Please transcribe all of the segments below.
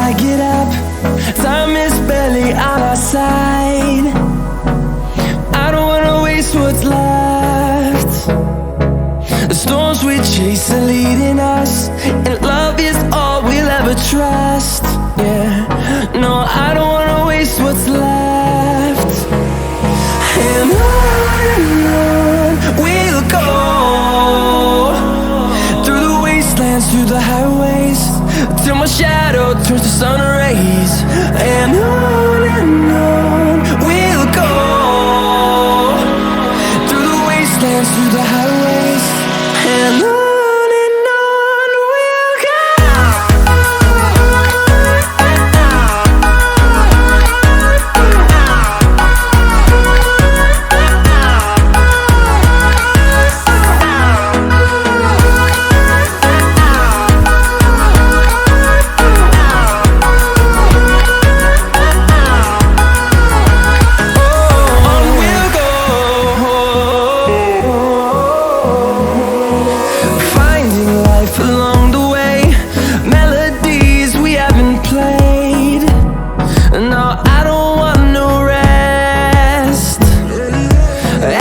I get up, time is barely on our side. I don't wanna waste what's left. The storms we chase are leading us, and love is all we'll ever trust. Yeah, no, I don't wanna waste what's left. And on we'll go, through the wastelands, through the highways, till my shadow turns to sun rays. And on we'll go, through the wastelands, through the highways, and on we'll go. Along the way, melodies we haven't played. No, I don't want no rest.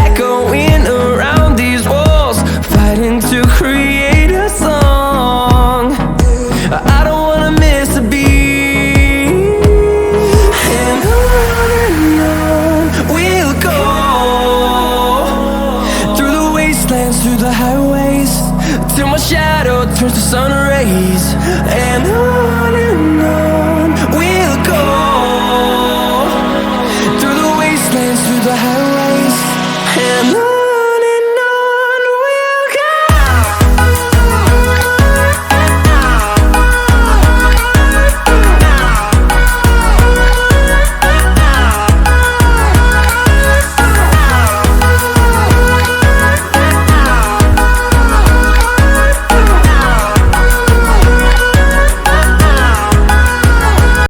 Echoing around these walls, fighting to create a song. I don't wanna miss a beat. And on we'll go, through the wastelands, through the highways, till my shadow turns to sun rays. And on